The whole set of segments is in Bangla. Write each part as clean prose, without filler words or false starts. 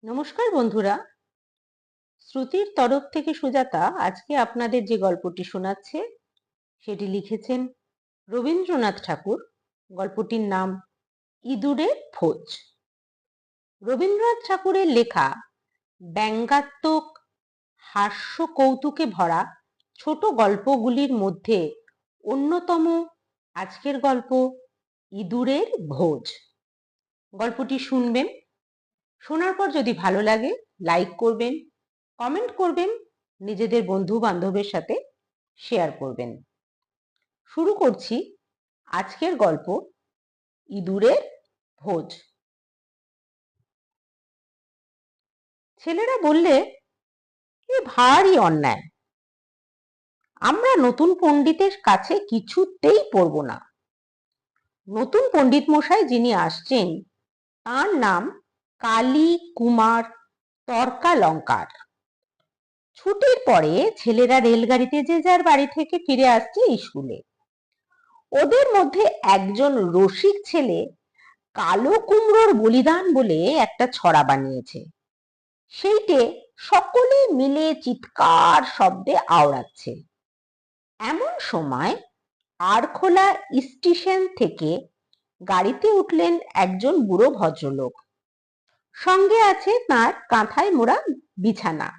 নমস্কার বন্ধুরা, শ্রুতির তরফ থেকে সুজাতা আজকে আপনাদের যে গল্পটি শোনাচ্ছে সেটি লিখেছেন রবীন্দ্রনাথ ঠাকুর। গল্পটির নাম ইঁদুরের ভোজ। রবীন্দ্রনাথ ঠাকুরের লেখা ব্যঙ্গাত্মক হাস্য কৌতুকে ভরা ছোট গল্পগুলির মধ্যে অন্যতম আজকের গল্প ইঁদুরের ভোজ। গল্পটি শুনবেন, শোনার পর যদি ভালো লাগে লাইক করবেন, কমেন্ট করবেন, নিজেদের বন্ধু বান্ধবের সাথে শেয়ার করবেন। শুরু করছি আজকের গল্প ইঁদুরের ভোজ। ছেলেরা বললে, এ ভারী অন্যায়, আমরা নতুন পণ্ডিতের কাছে কিছুতেই পড়ব না। নতুন পণ্ডিত মশাই যিনি আসছেন তার নাম কালী কুমার তর্কালঙ্কার। ছুটির পরে ছেলেরা রেলগাড়িতে যে যার বাড়ি থেকে ফিরে আসছে স্কুলে। ওদের মধ্যে একজন রসিক ছেলে কালো কুমড়োর বলিদান বলে একটা ছড়া বানিয়েছে। সেইটে সকলে মিলে চিৎকার শব্দে আওড়াচ্ছে। এমন সময় আরখোলা স্টেশন থেকে গাড়িতে উঠলেন একজন বুড়ো ভদ্রলোক। সঙ্গে আছে তার কাঁথায় মোড়া বিছানা,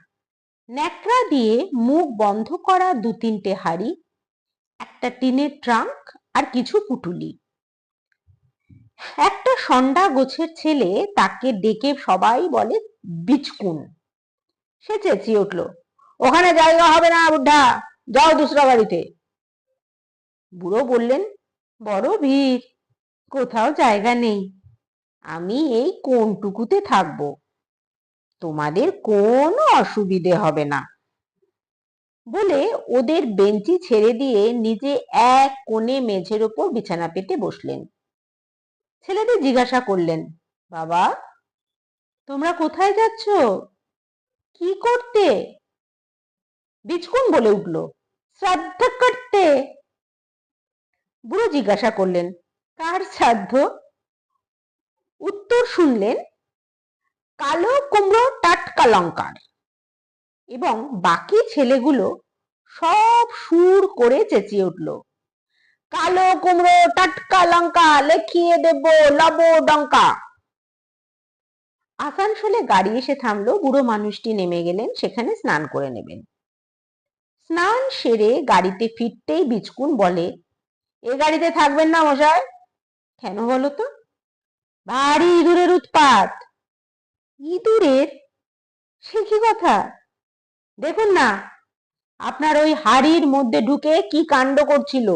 ন্যাকড়া দিয়ে মুখ বন্ধ করা দু তিনটে হাড়ি, একটা টিনের ট্রাঙ্ক আর কিছু পুটুলি। একটা ষণ্ডা গোছের ছেলে, তাকে ডেকে সবাই বলে বিচকুন। সে চেঁচিয়ে উঠল, ওখানে জায়গা হবে না বুদ্ধা, যাও দুসরা গাড়িতে। বুড়ো বললেন, বড় ভিড়, কোথাও জায়গা নেই, আমি এই কোনটুকুতে থাকবো, তোমাদের কোনো অসুবিধে হবে না বলে ওদের বেঞ্চি ছেড়ে দিয়ে নিজে এক কোণে মেঝের ওপর বিছানা পেতে বসলেন। ছেলেদের জিজ্ঞাসা করলেন, বাবা তোমরা কোথায় যাচ্ছ, কি করতে? বিচকুন বলে উঠল, শ্রাদ্ধ করতে। বুড়ো জিজ্ঞাসা করলেন, কার শ্রাদ্ধ? উত্তর শুনলেন কালো কুমড়ো টাটকা লঙ্কার। এবং বাকি ছেলেগুলো সব সুর করে চেঁচিয়ে উঠল, কালো কুমড়ো টাটকা লঙ্কা, লেখিয়ে দেব লব ডঙ্কা। আসানসোলে গাড়ি এসে থামলো। বুড়ো মানুষটি নেমে গেলেন সেখানে স্নান করে নেবেন। স্নান সেরে গাড়িতে ফিরতেই বিচকুন বলে, এ গাড়িতে থাকবেন না মশাই। কেন বলো তো? ভারী ইঁদুরের উৎপাত। ইঁদুরের? সে কি কথা? দেখুন না, আপনার ওই হাড়ির মধ্যে ঢুকে কি কাণ্ড করছিল।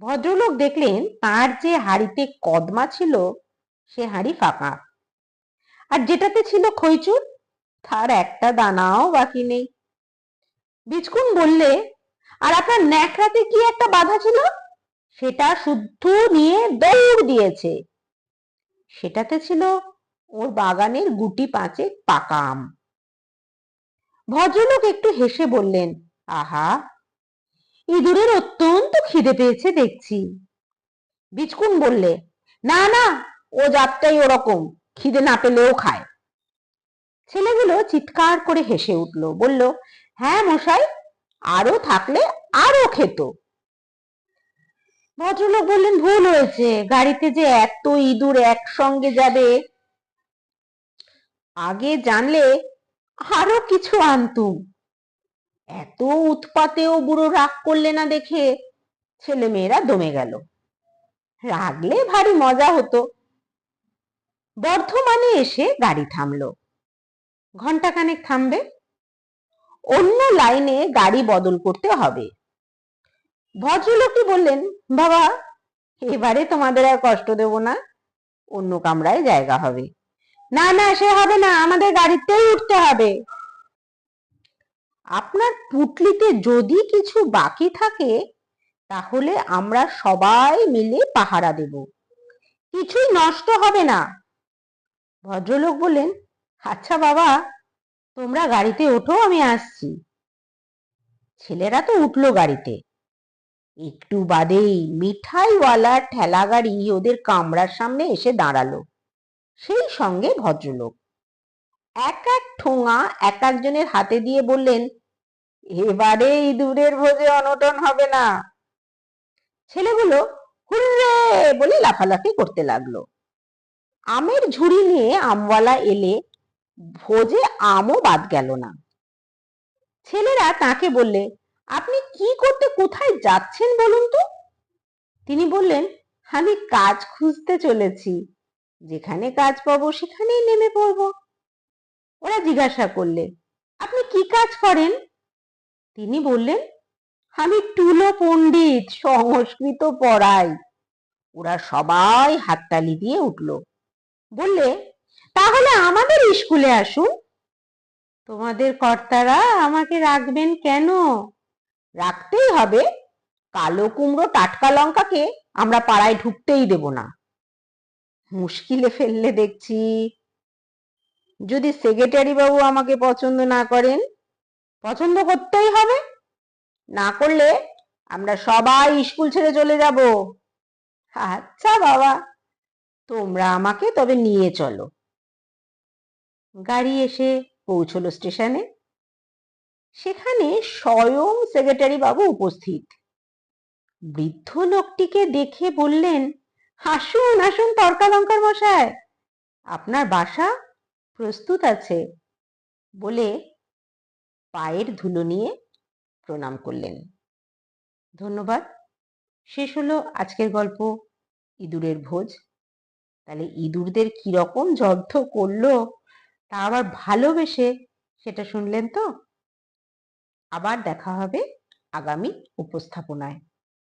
ভদ্রলোক দেখলেন তার যে হাড়িতে কদমা ছিল সে হাড়ি ফাঁকা, আর যেটাতে ছিল খইচুর তার একটা দানাও বাকি নেই। বিচকুন বললে, আর আপনার ন্যাকড়াতে কি একটা বাধা ছিল, সেটা শুদ্ধ নিয়ে দৌড় দিয়েছে। সেটাতে ছিল ওর বাগানের গুটি পাঁচেক পাকা আম। ভদ্রলোক একটু হেসে বললেন, আহা, ইঁদুরের অত্যন্ত খিদে পেয়েছে দেখছি। বিচকুন বললে, না না, ও জাতটাই ওরকম, খিদে না পেলেও খায়। ছেলেগুলো চিৎকার করে হেসে উঠল, বলল, হ্যাঁ মশাই, আরো থাকলে আরো খেত। ভদ্রলোক বললেন, ভুল হয়েছে, গাড়িতে যে এত ইঁদুর একসঙ্গে যাবে, আগে জানলে আরো কিছু আনতুম। এত উৎপাতেও বুড়ো রাগ করলে না দেখে ছেলে মেয়েরা দমে গেল। রাগলে ভারী মজা হতো। বর্ধমানে এসে গাড়ি থামলো। ঘন্টাখানেক থামবে, অন্য লাইনে গাড়ি বদল করতে হবে। ভদ্রলোকটি বললেন, বাবা এবারে তোমাদের আর কষ্ট দেব না, অন্য কামরায় জায়গা হবে। না না, সে হবে না, আমাদের গাড়িতেই উঠতে হবে। আপনার পুটলিতে যদি কিছু বাকি থাকে তাহলে আমরা সবাই মিলে পাহারা দেব, কিছুই নষ্ট হবে না। ভদ্রলোক বললেন, আচ্ছা বাবা, তোমরা গাড়িতে ওঠো, আমি আসছি। ছেলেরা তো উঠলো গাড়িতে। একটু বাদেই মিঠাইওয়ালার ঠেলা গাড়ি ওদের কামরার সামনে এসে দাঁড়ালো, সেই সঙ্গে ভদ্রলোক। এক এক ঠোঙা এক একজনের হাতে দিয়ে বললেন, এবারে ইঁদুরের ভোজে অনটন হবে না। ছেলেগুলো হুররে বলে লাফালাফি করতে লাগলো। আমের ঝুড়ি নিয়ে আমওয়ালা এলে ভোজে আমও বাদ গেল না। ছেলেরা তাকে বললে, আপনি কি করতে কোথায় যাচ্ছেন বলুন তো? তিনি বললেন, আমি কাজ খুঁজতে চলেছি, যেখানে কাজ পাবো সেখানেই নেমে পড়বো। ওরা জিজ্ঞাসা করলে, আপনি কি কাজ করেন? তিনি বললেন, আমি টুলো পণ্ডিত, সংস্কৃত পড়াই। ওরা সবাই হাততালি দিয়ে উঠল, বললে, তাহলে আমাদের স্কুলে আসুন। তোমাদের কর্তারা আমাকে রাখবেন কেন? রাখতেই হবে, কালো কুমড়ো টাটকা লঙ্কাকে আমরা পাড়ায় ঢুকতেই দেব না। মুশকিলে ফেললে দেখছি। যদি সেক্রেটারি বাবু আমাকে পছন্দ না করেন? পছন্দ করতেই হবে, না করলে আমরা সবাই স্কুল ছেড়ে চলে যাব। আচ্ছা বাবা, তোমরা আমাকে তবে নিয়ে চলো। গাড়ি এসে পৌঁছলো স্টেশনে। সেখানে স্বয়ং সেক্রেটারি বাবু উপস্থিত। বৃদ্ধ লোকটিকে দেখে বললেন, আসুন আসুন তর্কা লঙ্কার মশাই, আপনার বাসা প্রস্তুত আছে, বলে পায়ের ধুলো নিয়ে প্রণাম করলেন। ধন্যবাদ। শেষ হলো আজকের গল্প ইঁদুরের ভোজ। তাহলে ইঁদুরদের কিরকম জব্দ করলো, তা আবার ভালোবেসে, সেটা শুনলেন তো। আবার দেখা হবে আগামী উপস্থাপনায়।